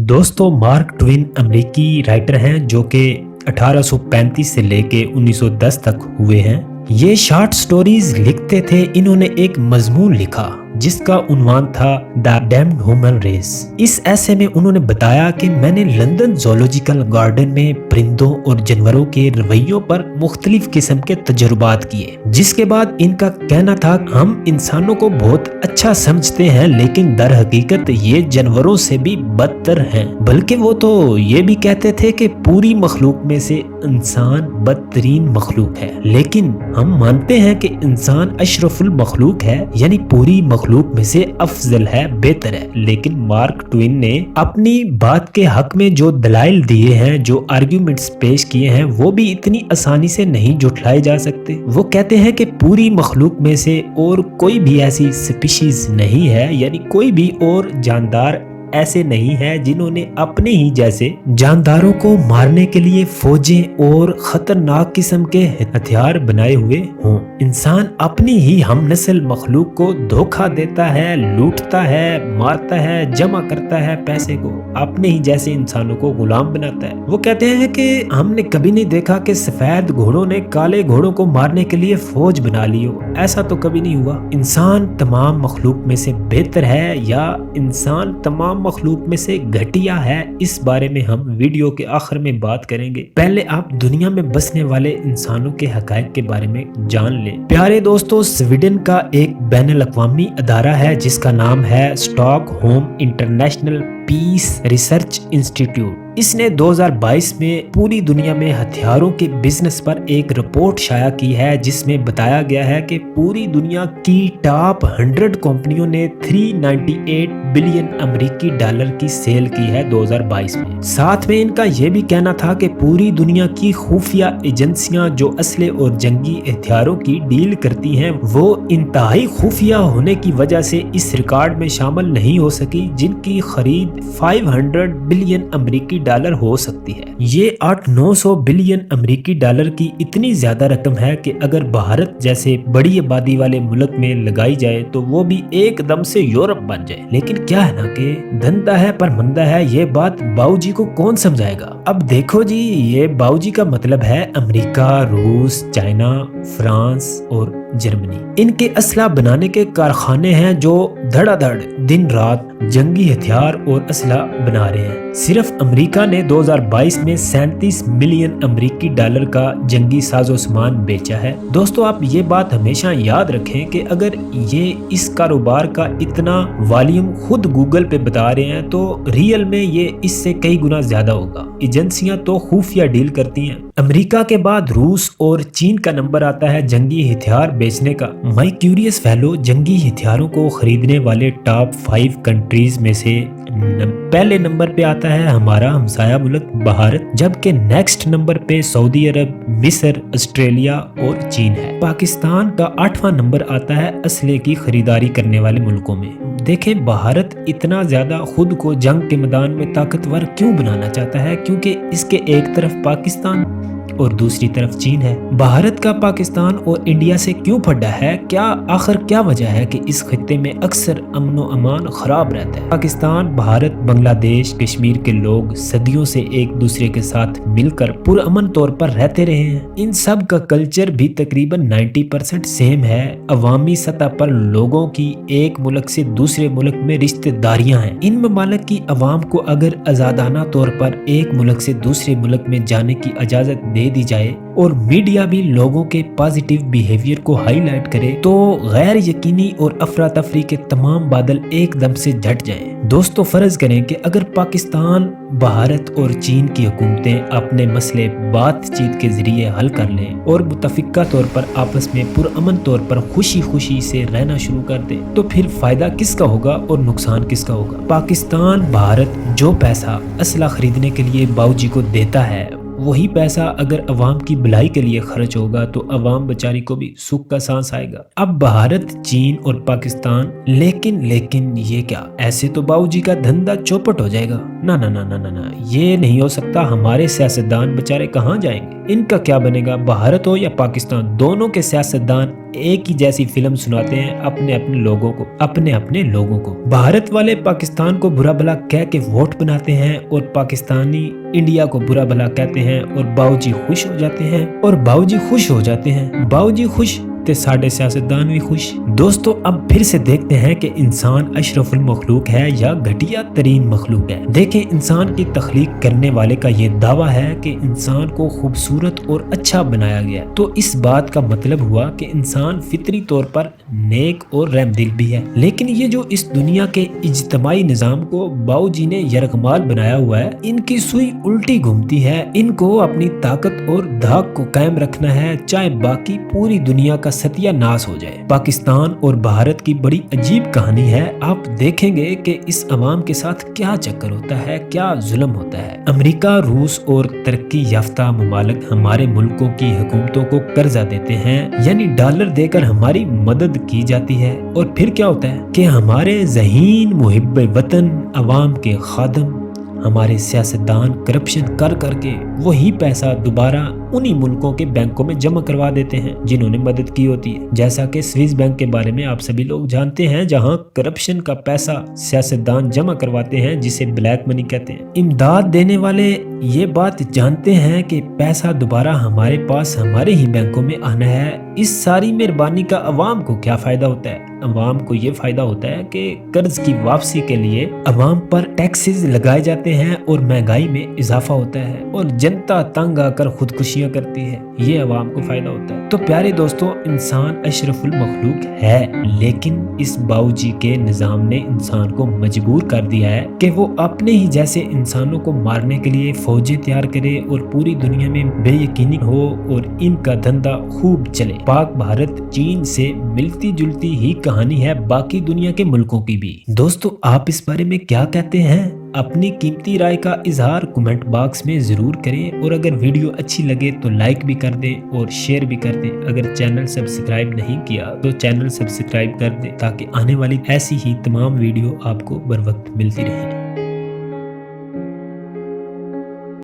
दोस्तों mark Twain अमेरिकी writer हैं जो कि 1835 से लेके 1910 तक हुए हैं। ये शॉर्ट स्टोरीज लिखते थे। इन्होंने एक मजमून लिखा जिसका उन्वान था द डैम्ड ह्यूमन रेस। इस ऐसे में उन्होंने बताया कि मैंने लंदन ज़ूलॉजिकल गार्डन में परिंदों और जानवरों के रवैयों पर मुख्तलिफ किस्म के तजुर्बात किए, जिसके बाद इनका कहना था हम इंसानों को बहुत अच्छा समझते हैं लेकिन दर हकीकत ये जानवरों से भी बदतर हैं। बल्कि वो तो ये भी कहते थे कि पूरी मखलूक में से इंसान बदतरीन मखलूक है, लेकिन हम मानते हैं कि इंसान अशरफुल मखलूक है, यानी पूरी मखलूक में से अफजल है, बेहतर है। लेकिन मार्क ट्वेन ने अपनी बात के हक में जो दलाइल दिए हैं, जो आर्ग्यूमेंट्स पेश किए हैं, वो भी इतनी आसानी से नहीं जुटलाए जा सकते। वो कहते हैं कि पूरी मखलूक में से और कोई भी ऐसी स्पीशीज नहीं है, यानी कोई भी और जानदार ऐसे नहीं है जिन्होंने अपने ही जैसे जानदारों को मारने के लिए फौजें और खतरनाक किस्म के हथियार बनाए हुए हों। इंसान अपनी ही हम नस्ल मखलूक को धोखा देता है, लूटता है, मारता है, जमा करता है पैसे को, अपने ही जैसे इंसानों को गुलाम बनाता है। वो कहते हैं कि हमने कभी नहीं देखा कि सफेद घोड़ों ने काले घोड़ों को मारने के लिए फौज बना ली हो, ऐसा तो कभी नहीं हुआ। इंसान तमाम मखलूक में से बेहतर है या इंसान तमाम मखलूक में से घटिया है, इस बारे में हम वीडियो के आखिर में बात करेंगे। पहले आप दुनिया में बसने वाले इंसानों के हकायक के बारे में जान लें। प्यारे दोस्तों, स्वीडन का एक बैनुल अक़वामी अदारा है जिसका नाम है Stockholm International Peace Research Institute. इसने 2022 में पूरी दुनिया में हथियारों के बिजनेस पर एक रिपोर्ट शाया की है जिसमें बताया गया है कि पूरी दुनिया की टॉप 100 कंपनियों ने 398 बिलियन अमेरिकी डॉलर की सेल की है 2022 में। साथ में इनका यह भी कहना था कि पूरी दुनिया की खुफिया एजेंसियां जो असले और जंगी हथियारों की डील करती हैं, वो इंतहाई खुफिया होने की वजह से इस रिकॉर्ड में शामिल नहीं हो सकी, जिनकी खरीद 500 बिलियन अमेरिकी डॉलर हो सकती है। ये 800-900 बिलियन अमेरिकी डॉलर की इतनी ज्यादा रकम है कि अगर भारत जैसे बड़ी आबादी वाले मुल्क में लगाई जाए तो वो भी एकदम से यूरोप बन जाए। लेकिन क्या है ना कि धंधा है पर मंदा है, ये बात बाबूजी को कौन समझाएगा। अब देखो जी, ये बाबूजी का मतलब है अमेरिका, रूस, चाइना, फ्रांस और जर्मनी। इनके असला बनाने के कारखाने हैं जो धड़ाधड़ दिन रात जंगी हथियार और असला बना रहे हैं। सिर्फ अमेरिका ने 2022 में 37 मिलियन अमेरिकी डॉलर का जंगी साजो सामान बेचा है। दोस्तों, आप ये बात हमेशा याद रखें कि अगर ये इस कारोबार का इतना वॉल्यूम खुद गूगल पे बता रहे हैं तो रियल में ये इससे कई गुना ज्यादा होगा। एजेंसियां तो खुफिया डील करती हैं। अमेरिका के बाद रूस और चीन का नंबर आता है जंगी हथियार बेचने का। माई क्यूरियस फेलो जंगी हथियारों को खरीदने वाले टॉप 5 कंट्रीज में से पहले नंबर पे आता है हमारा हमसाया मुल्क भारत, जबकि नेक्स्ट नंबर पे सऊदी अरब, मिस्र, ऑस्ट्रेलिया और चीन है। पाकिस्तान का 8वां नंबर आता है असले की खरीदारी करने वाले मुल्कों में। देखें, भारत इतना ज्यादा खुद को जंग के मैदान में ताकतवर क्यों बनाना चाहता है? क्योंकि इसके एक तरफ पाकिस्तान और दूसरी तरफ चीन है। भारत का पाकिस्तान और इंडिया से क्यों फटा है? आखिर क्या वजह है कि इस खित्ते में अक्सर अमन और अमान खराब रहता है? पाकिस्तान, भारत, बांग्लादेश, कश्मीर के लोग सदियों से एक दूसरे के साथ मिलकर पुरअमन तौर पर रहते रहे हैं। इन सब का कल्चर भी तकरीबन 90% सेम है। अवामी सतह पर लोगों की एक मुल्क से दूसरे मुल्क में रिश्तेदारियां हैं। इन ममालिक की अवाम को अगर आजादाना तौर पर एक मुल्क से दूसरे मुल्क में जाने की इजाजत दे दी जाए और मीडिया भी लोगों के पॉजिटिव बिहेवियर को हाईलाइट करे तो गैर यकीनी और अफरा तफरी के तमाम बादल एकदम से झट जाएं। दोस्तों, फर्ज करें कि अगर पाकिस्तान, भारत और चीन की हुकूमतें अपने मसले बातचीत के जरिए हल कर लें और मुतफिका तौर पर आपस में पुरअमन तौर पर खुशी खुशी से रहना शुरू कर दें, तो फिर फायदा किसका होगा और नुकसान किसका होगा? पाकिस्तान, भारत जो पैसा असला खरीदने के लिए बाबूजी को देता है, वही पैसा अगर अवाम की भलाई के लिए खर्च होगा तो अवाम बेचारी को भी सुख का सांस आएगा। अब भारत, चीन और पाकिस्तान, लेकिन ये क्या? ऐसे तो बाबूजी का धंधा चौपट हो जाएगा। ना ना ना ना ना ना, ये नहीं हो सकता। हमारे सियासतदान बेचारे कहाँ जाएंगे? इनका क्या बनेगा? भारत हो या पाकिस्तान, दोनों के सियासतदान एक ही जैसी फिल्म सुनाते हैं अपने अपने लोगों को। भारत वाले पाकिस्तान को बुरा भला कह के वोट बनाते हैं और पाकिस्तानी इंडिया को बुरा भला कहते हैं और बाबूजी खुश हो जाते हैं। बाबूजी खुश ते साढ़े सियासतदान भी खुश। दोस्तों अब फिर से देखते हैं कि इंसान अशरफुल मखलूक है या घटिया तरीन मखलूक है। देखें, इंसान की तख्लीक करने वाले का ये दावा है कि इंसान को खूबसूरत और अच्छा बनाया गया, तो इस बात का मतलब हुआ कि इंसान फितरी तौर पर नेक और रहमदिल भी है। लेकिन ये जो इस दुनिया के इज्तिमाई निज़ाम को बाबूजी ने यरगमाल बनाया हुआ है, इनकी सुई उल्टी घूमती है। इनको अपनी ताकत और धाक को कायम रखना है, चाहे बाकी पूरी दुनिया का सत्यानाश हो जाए। पाकिस्तान और भारत की बड़ी अजीब कहानी है। आप देखेंगे कि इस अवाम के साथ क्या चक्कर होता है, क्या जुल्म होता है। अमेरिका, रूस और तरक्की याफ्ता ममालिक हमारे मुल्कों की हुकूमतों को कर्जा देते हैं, यानी डॉलर देकर हमारी मदद की जाती है। और फिर क्या होता है कि हमारे ज़हीन मुहिब्बे वतन अवाम के खादम, हमारे सियासतदान करप्शन कर करके वही पैसा दोबारा उन्हीं मुल्कों के बैंकों में जमा करवा देते हैं जिन्होंने मदद की होती है। जैसा कि स्विस बैंक के बारे में आप सभी लोग जानते हैं, जहां करप्शन का पैसा सियासतदान जमा करवाते हैं, जिसे ब्लैक मनी कहते हैं। इमदाद देने वाले ये बात जानते हैं कि पैसा दोबारा हमारे पास हमारे ही बैंकों में आना है। इस सारी मेहरबानी का अवाम को क्या फायदा होता है? अवाम को ये फायदा होता है कि कर्ज की वापसी के लिए अवाम पर टैक्सेस लगाए जाते हैं और महंगाई में इजाफा होता है और जनता तंग आकर खुदकुशियां करती है। ये अवाम को फायदा होता है। तो प्यारे दोस्तों, इंसान अशरफुल मखलूक है, लेकिन इस बाबूजी के निजाम ने इंसान को मजबूर कर दिया है कि वो अपने ही जैसे इंसानों को मारने के लिए फौजें तैयार करे और पूरी दुनिया में बेयकीनी हो और इनका धंधा खूब चले। पाक भारत चीन से मिलती जुलती ही कहानी है बाकी दुनिया के मुल्कों की भी। दोस्तों आप इस बारे में क्या कहते हैं? अपनी कीमती राय का इजहार कमेंट बॉक्स में जरूर करें और अगर वीडियो अच्छी लगे तो लाइक भी कर दें और शेयर भी कर दें। अगर चैनल सब्सक्राइब नहीं किया तो चैनल सब्सक्राइब कर दें ताकि आने वाली ऐसी ही तमाम वीडियो आपको बर वक्त मिलती रहे।